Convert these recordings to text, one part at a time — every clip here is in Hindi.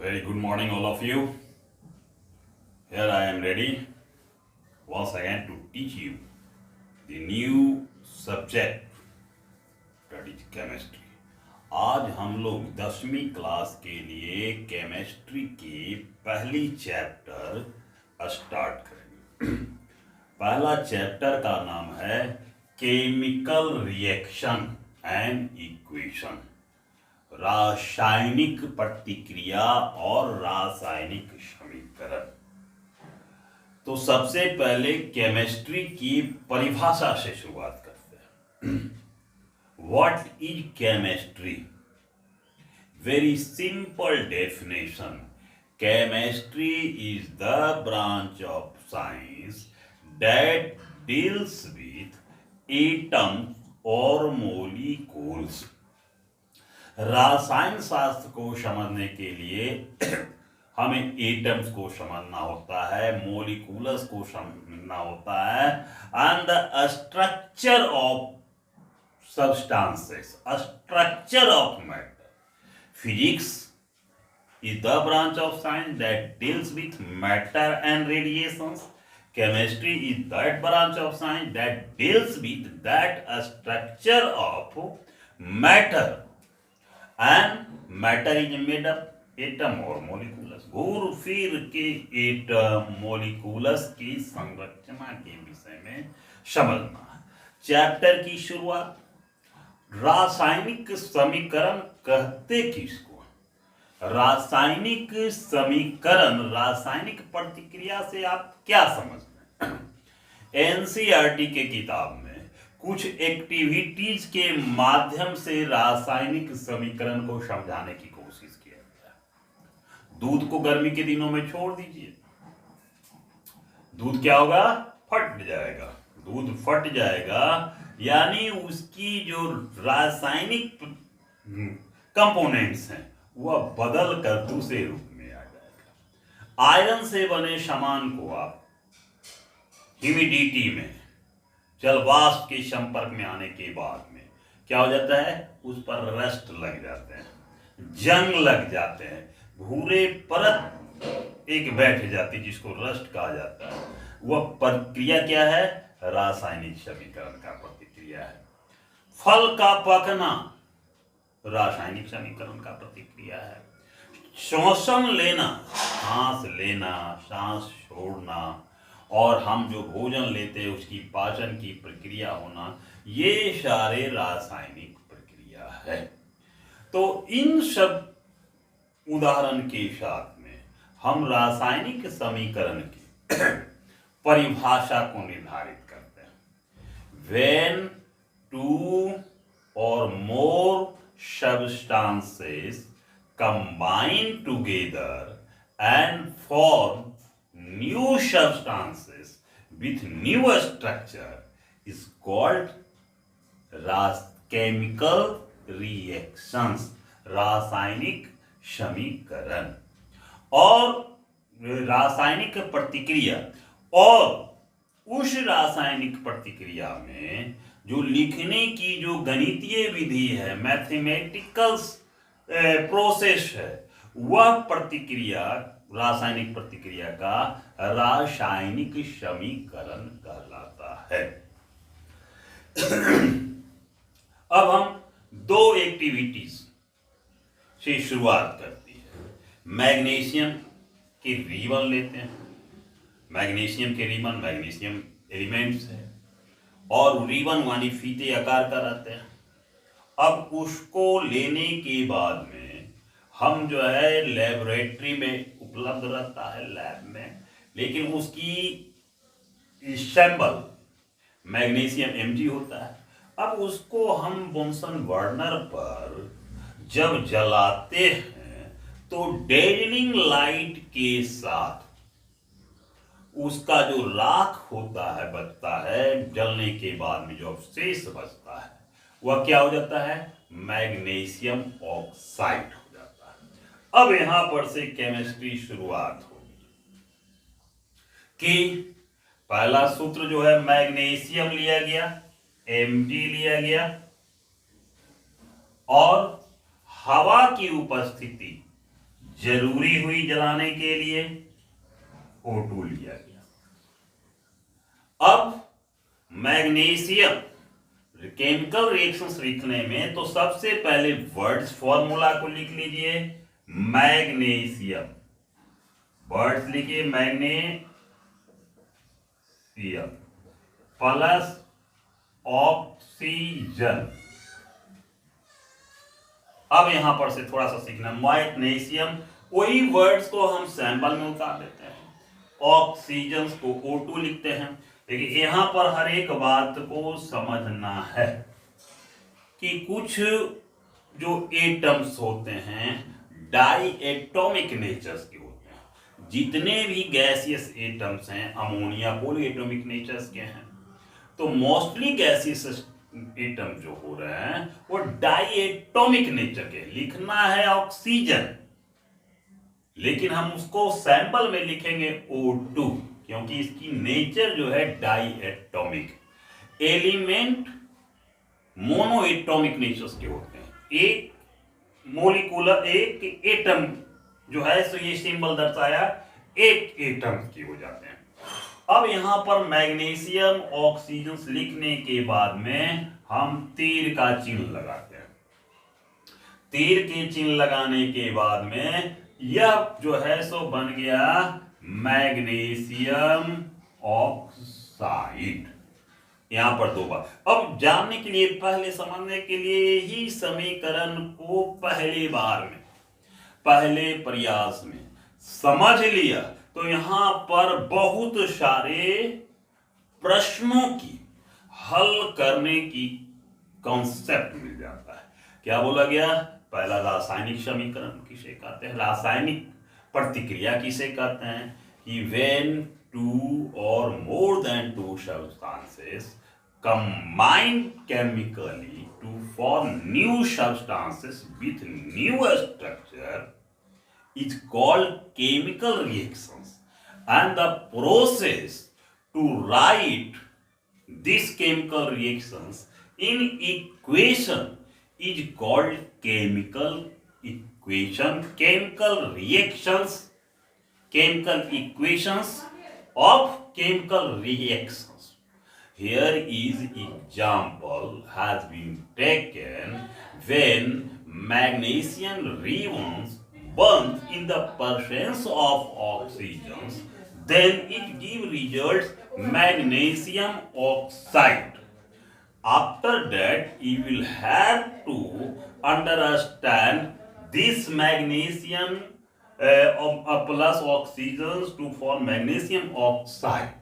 Very good morning, all of you. Here I am ready once again to teach you the new subject, that is chemistry. आज हम लोग 10वीं क्लास के लिए केमिस्ट्री की पहली चैप्टर स्टार्ट करेंगे। पहला चैप्टर का नाम है केमिकल रिएक्शन एंड इक्वेशन, रासायनिक प्रतिक्रिया और रासायनिक समीकरण। तो सबसे पहले केमिस्ट्री की परिभाषा से शुरुआत करते हैं। What is chemistry? Very simple definition, chemistry is the branch of science that deals with atoms और मोलिक्यूल्स। रसायन शास्त्र को समझने के लिए हमें एटम्स को समझना होता है, मोलिकुलस को समझना होता है, and the structure of substances, a structure of matter. Physics is the branch of science that deals with matter and radiations. Chemistry is that branch of science that deals with that structure of matter. And matter is made up atom और मोलिकुलस। घूर फिर के एटम मोलिकुलस की संरचना के विषय में समझना। चैप्टर की शुरुआत, रासायनिक समीकरण कहते किसको? रासायनिक समीकरण, रासायनिक प्रतिक्रिया से आप क्या समझते हैं? एनसीईआरटी के किताब में कुछ एक्टिविटीज के माध्यम से रासायनिक समीकरण को समझाने की कोशिश किया गया। दूध को गर्मी के दिनों में छोड़ दीजिए, दूध क्या होगा? फट जाएगा। दूध फट जाएगा यानी उसकी जो रासायनिक कंपोनेंट्स हैं वह बदल कर दूसरे रूप में आ जाएगा। आयरन से बने सामान को आप ह्यूमिडिटी में, जल वाष्प के संपर्क में आने के बाद में क्या हो जाता है? उस पर रस्ट लग जाते हैं, जंग लग जाते हैं, भूरे परत एक बैठ जाती जिसको रस्ट कहा जाता है। वह प्रक्रिया क्या है? रासायनिक समीकरण का प्रतिक्रिया है। फल का पकना रासायनिक समीकरण का प्रतिक्रिया है। श्वसन लेना, सांस लेना, सांस छोड़ना, और हम जो भोजन लेते हैं उसकी पाचन की प्रक्रिया होना, ये सारे रासायनिक प्रक्रिया है। तो इन सब उदाहरण के साथ में हम रासायनिक समीकरण की परिभाषा को निर्धारित करते हैं। When two or more substances combine together and form new substances with new structure is called chemical reactions, रासायनिक समीकरण और रासायनिक प्रतिक्रिया। और उस रासायनिक प्रतिक्रिया में जो लिखने की जो गणितीय विधि है, मैथमेटिकल प्रोसेस है, वह प्रतिक्रिया, रासायनिक प्रतिक्रिया का रासायनिक समीकरण कहलाता है। अब हम दो एक्टिविटीज से शुरुआत करती है। मैग्नीशियम के रिबन लेते हैं। मैग्नीशियम के रिबन, मैग्नीशियम एलिमेंट्स है और रिबन वाली फीते आकार का रहते हैं। अब उसको लेने के बाद में हम जो है लेबोरेटरी में उपलब्ध रहता है, लैब में, लेकिन उसकी सैंपल मैग्नीशियम Mg होता है। अब उसको हम बुनसन बर्नर पर जब जलाते हैं तो डेजलिंग लाइट के साथ उसका जो राख होता है, बचता है, जलने के बाद में जो अवशेष बचता है वह क्या हो जाता है? मैग्नीशियम ऑक्साइड हो जाता है। अब यहां पर से केमिस्ट्री शुरुआत होगी कि पहला सूत्र जो है मैग्नीशियम लिया गया, Mg लिया गया, और हवा की उपस्थिति जरूरी हुई जलाने के लिए, O2 लिया गया। अब मैग्नीशियम केमिकल रिएक्शंस लिखने में तो सबसे पहले वर्ड्स फॉर्मूला को लिख लीजिए। मैग्नीशियम, वर्ड्स लिखिए, मैग्नीशियम प्लस ऑक्सीजन। अब यहां पर से थोड़ा सा सीखना, मैग्नीशियम, वही वर्ड्स को हम सैंपल में उतार देते हैं, ऑक्सीजन को O2 लिखते हैं। लेकिन यहां पर हर एक बात को समझना है कि कुछ जो एटम्स होते हैं डाई एटॉमिक नेचर्स के होते हैं। जितने भी गैसियस एटम्स हैं, अमोनिया पॉली एटॉमिक नेचर्स के हैं, तो मोस्टली गैसियस एटम जो हो रहे हैं वो डाई एटॉमिक नेचर के। लिखना है ऑक्सीजन, लेकिन हम उसको सैंपल में लिखेंगे O2, क्योंकि इसकी नेचर जो है diatomic. Element monoatomic natures के होते हैं, एक मोलिकुलर, एक एटम जो है, सो ये सिंबल दर्शाया एक एटम के हो जाते हैं। अब यहां पर मैग्नीशियम ऑक्सीजन लिखने के बाद में हम तीर का चिन्ह लगाते हैं। तीर के चिन्ह लगाने के बाद में यह जो है सो बन गया मैग्नीशियम ऑक्साइड। यहां पर दो बार। अब जानने के लिए, पहले समझने के लिए ही समीकरण को पहली बार में, पहले प्रयास में समझ लिया तो यहां पर बहुत सारे प्रश्नों की हल करने की कॉन्सेप्ट मिल जाता है। क्या बोला गया? पहला रासायनिक समीकरण किसे कहते हैं, रासायनिक प्रतिक्रिया किसे कहते हैं, कि व्हेन टू और more than to substances combine chemically to form new substances with new structure is called chemical reactions, and the process to write these chemical reactions in equation is called chemical equation, chemical reactions, chemical equations of chemical reactions. Here is example has been taken when magnesium burns in the presence of oxygen, then it gives results magnesium oxide. After that, you will have to understand this magnesium plus oxygen to form magnesium oxide.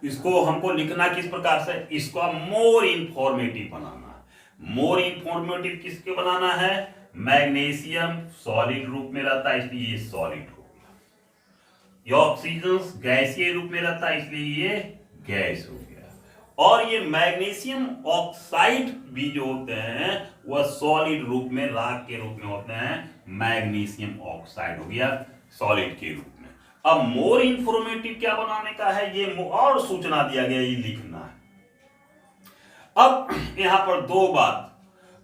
इसको हमको लिखना किस प्रकार से, इसको मोर इंफॉर्मेटिव बनाना है। मोर इंफॉर्मेटिव किसके बनाना है? मैग्नीशियम सॉलिड रूप में रहता है, इसलिए ये सॉलिड हो गया। ये ऑक्सीजन गैसीय रूप में रहता है, इसलिए ये गैस हो गया। और ये मैग्नीशियम ऑक्साइड भी जो होते हैं वह सॉलिड रूप में, राख के रूप में होते हैं, मैग्नीशियम ऑक्साइड हो गया सॉलिड के रूप में। अब मोर इंफॉर्मेटिव क्या बनाने का है, ये और सूचना दिया गया, ये लिखना है। अब यहां पर दो बात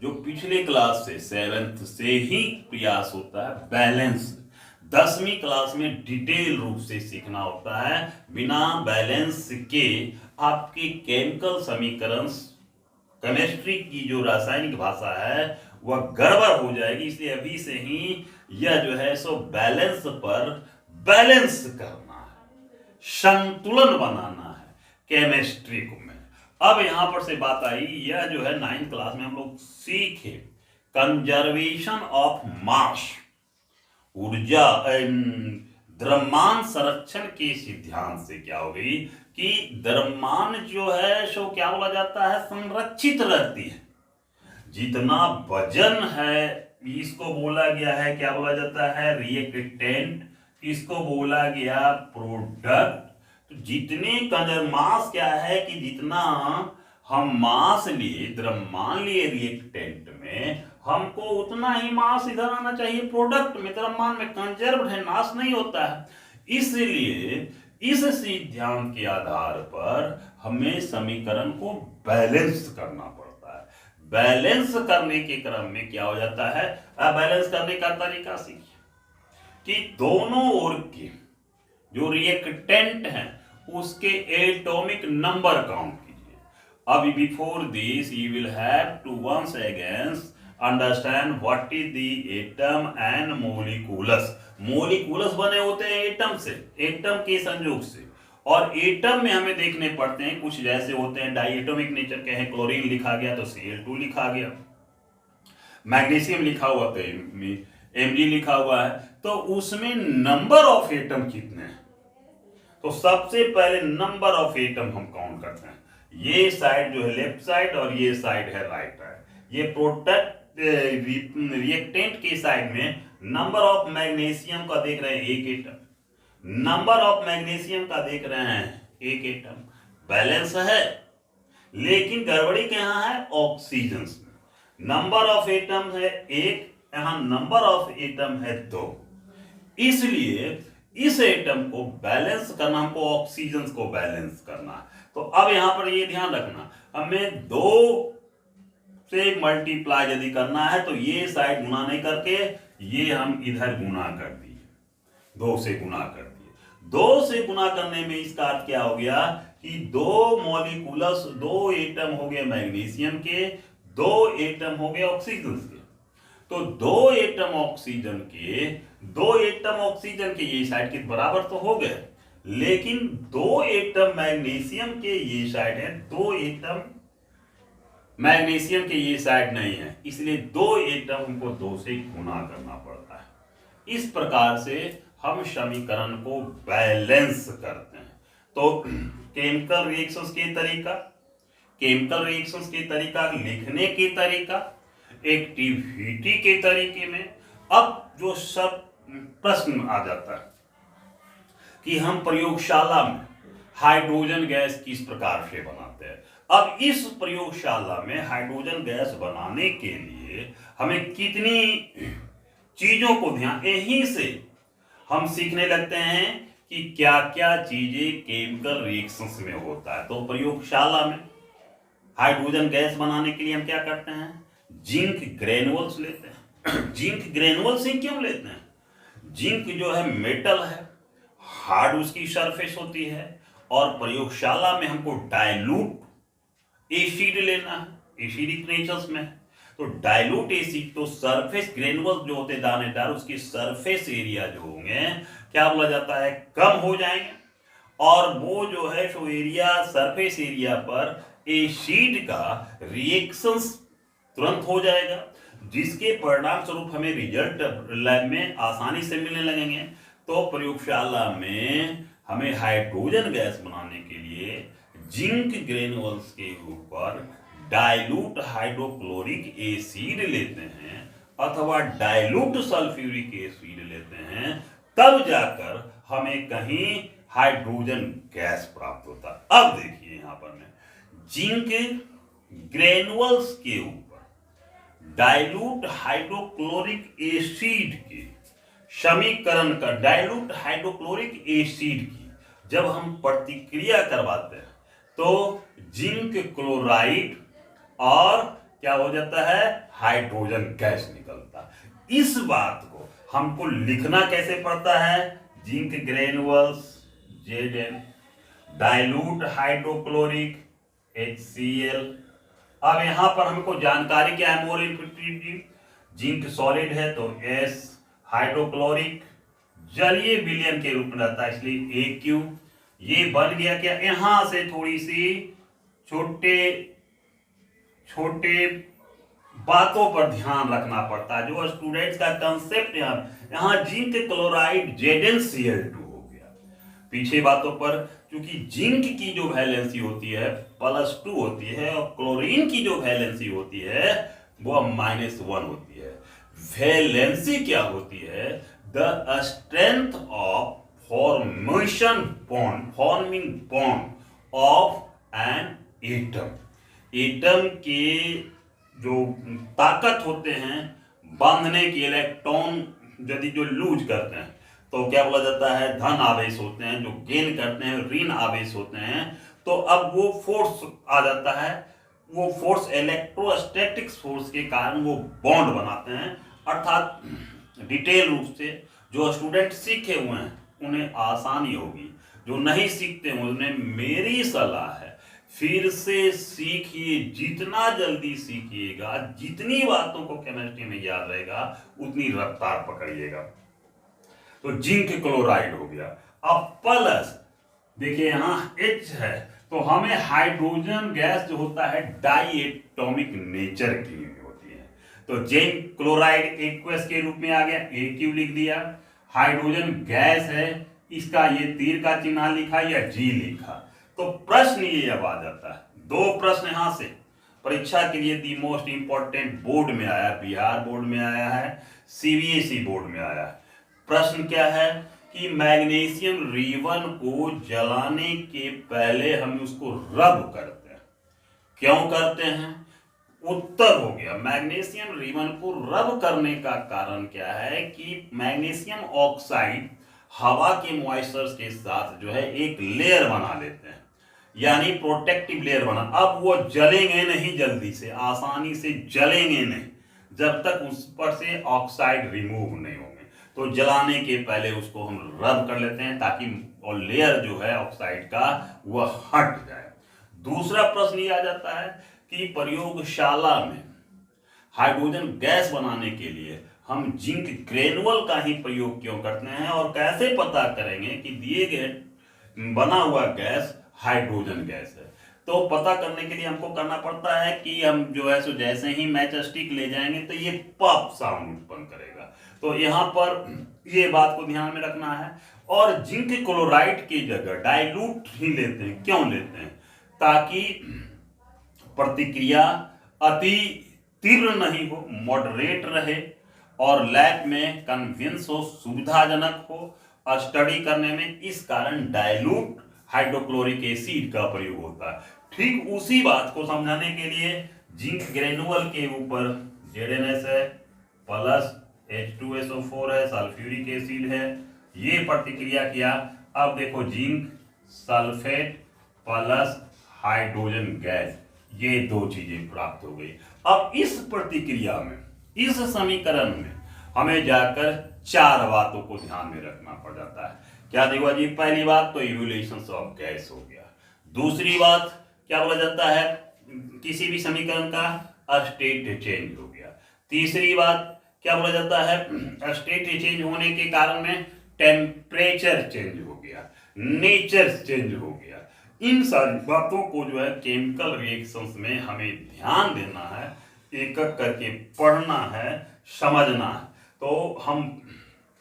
जो पिछले क्लास से, 7th से ही प्रयास होता है, बैलेंस। 10वीं क्लास में डिटेल रूप से सीखना होता है। बिना बैलेंस के आपकी केमिकल समीकरण, केमिस्ट्री की जो रासायनिक भाषा है वह गड़बड़ हो जाएगी। इसलिए अभी से ही यह जो है सो बैलेंस पर बैलेंस करना है, संतुलन बनाना है केमिस्ट्री को में। अब यहां पर से बात आई, यह जो है 9th क्लास में हम लोग सीखे कंजर्वेशन ऑफ मास, ऊर्जा द्रव्यमान संरक्षण के सिद्धांत से क्या हो गई कि द्रव्यमान जो है सो क्या बोला जाता है, संरक्षित रहती है। जितना वजन है इसको बोला गया है, क्या बोला जाता है, रिएक्टेंट। इसको बोला गया प्रोडक्ट। तो जितने मास क्या है कि जितना हम मास लिए, द्रव्यमान लिए रिएक्टेंट में, हमको उतना ही मास इधर आना चाहिए प्रोडक्ट में। द्रव्यमान में कंजर्व है, नाश नहीं होता है। इसलिए इस सिद्धांत के आधार पर हमें समीकरण को बैलेंस करना पड़ता है। बैलेंस करने के क्रम में क्या हो जाता है, बैलेंस करने का तरीका सीखिए। कि दोनों ओर के जो रिएक्टेंट हैं उसके एटॉमिक नंबर काउंट कीजिए। अब before this you will have to once again understand what is the atom and molecules. Molecules बने होते हैं एटम से, एटम के संयोग से, और एटम में हमें देखने पड़ते हैं कुछ जैसे होते हैं डाइएटॉमिक नेचर के हैं, क्लोरीन लिखा गया तो Cl2 लिखा गया, मैग्नीशियम लिखा हुआ तो Mg लिखा हुआ है, तो उसमें नंबर ऑफ एटम कितने हैं। तो सबसे पहले नंबर ऑफ एटम हम काउंट करते हैं। ये साइड जो है लेफ्ट साइड और ये साइड है राइट साइड। ये प्रोडक्ट रिएक्टेंट के साइड में नंबर ऑफ मैग्नीशियम का देख रहे हैं 1 एटम, नंबर ऑफ मैग्नीशियम का देख रहे हैं 1 एटम, बैलेंस है। लेकिन गड़बड़ी कहाँ है, ऑक्सीजन में। नंबर ऑफ एटम है 1, यहां नंबर ऑफ एटम है 2, इसलिए इस एटम को बैलेंस करना, हमको ऑक्सीजन को बैलेंस करना। तो अब यहां पर ये ध्यान रखना, हमें 2 से मल्टीप्लाई यदि करना है तो ये साइड गुना नहीं करके ये हम इधर गुना कर दिए, 2 से गुना कर दिए। 2 से गुना करने में इसका अर्थ क्या हो गया कि 2 मॉलिक्यूलस, 2 एटम हो गए मैग्नीशियम के, 2 एटम हो गए ऑक्सीजन के। तो 2 एटम ऑक्सीजन के, 2 एटम ऑक्सीजन के ये साइड के बराबर तो हो गए, लेकिन 2 एटम मैग्नीशियम के ये साइड है, 2 एटम मैग्नीशियम के ये साइड नहीं है, इसलिए 2 एटम हमको 2 से गुना करना पड़ता है। इस प्रकार से हम समीकरण को बैलेंस करते हैं। तो केमिकल रिएक्शंस के तरीका, केमिकल रिएक्शंस के तरीका, लिखने के तरीका, एक्टिविटी के तरीके में अब जो सब प्रश्न आ जाता है कि हम प्रयोगशाला में हाइड्रोजन गैस किस प्रकार से बनाते हैं। अब इस प्रयोगशाला में हाइड्रोजन गैस बनाने के लिए हमें कितनी चीजों को ध्यान, यहीं से हम सीखने लगते हैं कि क्या क्या चीजें केमिकल रिएक्शंस में होता है। तो प्रयोगशाला में हाइड्रोजन गैस बनाने के लिए हम क्या करते हैं, जिंक ग्रेनुअल्स लेते हैं। जिंक ग्रेनुअल्स ही क्यों लेते हैं, जिंक जो है मेटल है, हार्ड उसकी सरफेस होती है, और प्रयोगशाला में हमको डाइल्यूट एसिड लेना है, एसिडिक नेचर्स में। तो डाइल्यूट एसिड, तो सरफेस ग्रेनुअल्स जो होते हैं दानेदार, उसकी सरफेस एरिया जो होंगे क्या बोला जाता है, कम हो जाएंगे, और वो जो है सो एरिया, सरफेस एरिया पर एसिड का रिएक्शंस तुरंत हो जाएगा, जिसके परिणाम स्वरूप हमें रिजल्ट लैब में आसानी से मिलने लगेंगे। तो प्रयोगशाला में हमें हाइड्रोजन गैस बनाने के लिए जिंक ग्रेनुअल्स के ऊपर डाइल्यूट हाइड्रोक्लोरिक एसिड लेते हैं अथवा डाइल्यूट सल्फ्यूरिक एसिड लेते हैं, तब जाकर हमें कहीं हाइड्रोजन गैस प्राप्त होता है। अब देखिए यहां पर मैं जिंक ग्रेनुअल्स के ऊपर डाइल्यूट हाइड्रोक्लोरिक एसिड के समीकरण का, डाइल्यूट हाइड्रोक्लोरिक एसिड की जब हम प्रतिक्रिया करवाते हैं तो जिंक क्लोराइड और क्या हो जाता है, हाइड्रोजन गैस निकलता है। इस बात को हमको लिखना कैसे पड़ता है, zinc granules Zn, dilute hydrochloric HCl। अब यहां पर हमको जानकारी क्या है, मोर इन्फिनिटी, जिंक सॉलिड है तो S, हाइड्रोक्लोरिक जलीय विलयन के रूप में रहता है, इसलिए AQ। ये बन गया क्या, यहां से थोड़ी सी छोटे छोटे बातों पर ध्यान रखना पड़ता है, जो स्टूडेंट्स का कंसेप्ट यहाँ जिंक क्लोराइड ZnCl2 हो गया। पीछे बातों पर क्योंकि जिंक की जो वैलेंसी होती है +2 होती है और क्लोरीन की जो वैलेंसी होती है वो -1 होती है। वैलेंसी क्या होती है, the strength of forming bond of an atom. Atom के जो ताकत होते हैं बांधने के, इलेक्ट्रॉन यदि जो लूज करते हैं तो क्या बोला जाता है, धन आवेश होते हैं, जो गेन करते हैं ऋण आवेश होते हैं। तो अब वो फोर्स आ जाता है, वो फोर्स इलेक्ट्रोस्टैटिक्स फोर्स के कारण वो बॉन्ड बनाते हैं, अर्थात डिटेल रूप से जो स्टूडेंट सीखे हुए हैं उन्हें आसानी होगी, जो नहीं सीखते हैं उन्हें मेरी सलाह है फिर से सीखिए, जितना जल्दी सीखिएगा, जितनी बातों को केमिस्ट्री में याद रहेगा उतनी रफ्तार पकड़िएगा। तो जिंक क्लोराइड हो गया। अब प्लस देखिए यहाँ H है, तो हमें हाइड्रोजन गैस जो होता है डाई एटॉमिक नेचर की होती है, तो जिंक क्लोराइड एक्वस के रूप में आ गया, AQ लिख दिया। हाइड्रोजन गैस है, इसका ये तीर का चिन्ह लिखा या G लिखा। तो प्रश्न ये अब आ जाता है, दो प्रश्न यहां से परीक्षा के लिए दी मोस्ट इंपॉर्टेंट बोर्ड में आया, बिहार बोर्ड में आया है, CBSE बोर्ड में आया है। प्रश्न क्या है कि मैग्नीशियम रिबन को जलाने के पहले हम उसको रब करते हैं, क्यों करते हैं? उत्तर हो गया मैग्नीशियम रिबन को रब करने का कारण क्या है कि मैग्नीशियम ऑक्साइड हवा के मॉइस्चर के साथ जो है एक लेयर बना लेते हैं, यानी प्रोटेक्टिव लेयर बना। अब वो जलेंगे नहीं, जल्दी से आसानी से जलेंगे नहीं जब तक उस पर से ऑक्साइड रिमूव नहीं होंगे। तो जलाने के पहले उसको हम रब कर लेते हैं ताकि और लेयर जो है ऑक्साइड का वह हट जाए। दूसरा प्रश्न ये आ जाता है कि प्रयोगशाला में हाइड्रोजन गैस बनाने के लिए हम जिंक ग्रेनुअल का ही प्रयोग क्यों करते हैं और कैसे पता करेंगे कि दिए गए बना हुआ गैस हाइड्रोजन गैस है? तो पता करने के लिए हमको करना पड़ता है कि हम जो है सो जैसे ही मैच स्टिक ले जाएंगे तो ये पॉप साउंड उत्पन्न करेगा। तो यहाँ पर ये बात को ध्यान में रखना है। और जिंक क्लोराइड की जगह डाइल्यूट ही लेते हैं, क्यों लेते हैं? ताकि प्रतिक्रिया अति तीव्र नहीं हो, मॉडरेट रहे और लैब में कन्विंस हो, सुविधाजनक हो स्टडी करने में। इस कारण डाइल्यूट हाइड्रोक्लोरिक एसिड का प्रयोग होता है। ठीक उसी बात को समझाने के लिए जिंक ग्रेनुअल के ऊपर ZNS है प्लस H2SO4 है, सल्फ्यूरिक एसिड है, ये प्रतिक्रिया किया। अब देखो zinc sulphate plus hydrogen gas, ये दो चीजें प्राप्त हो गई। अब इस प्रतिक्रिया में, इस समीकरण में हमें जाकर चार बातों को ध्यान में रखना पड़ जाता है। क्या देखो जी, पहली बात तो इवोल्यूशन ऑफ गैस हो गया। दूसरी बात क्या बोला जाता है, किसी भी समीकरण का स्टेट चेंज हो गया। तीसरी बात क्या बोला जाता है, स्टेट चेंज होने के कारण में टेम्परेचर चेंज हो गया, नेचर चेंज हो गया। इन सारी बातों को जो है केमिकल रिएक्शंस में हमें ध्यान देना है, एक एक करके पढ़ना है, समझना है। तो हम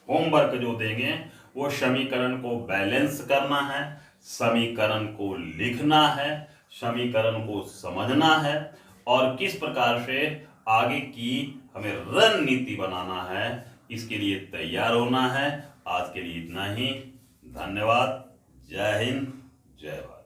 होमवर्क जो देंगे वो समीकरण को बैलेंस करना है, समीकरण को लिखना है, समीकरण को समझना है और किस प्रकार से आगे की हमें रणनीति बनाना है, इसके लिए तैयार होना है। आज के लिए इतना ही। धन्यवाद। जय हिंद, जय भारत।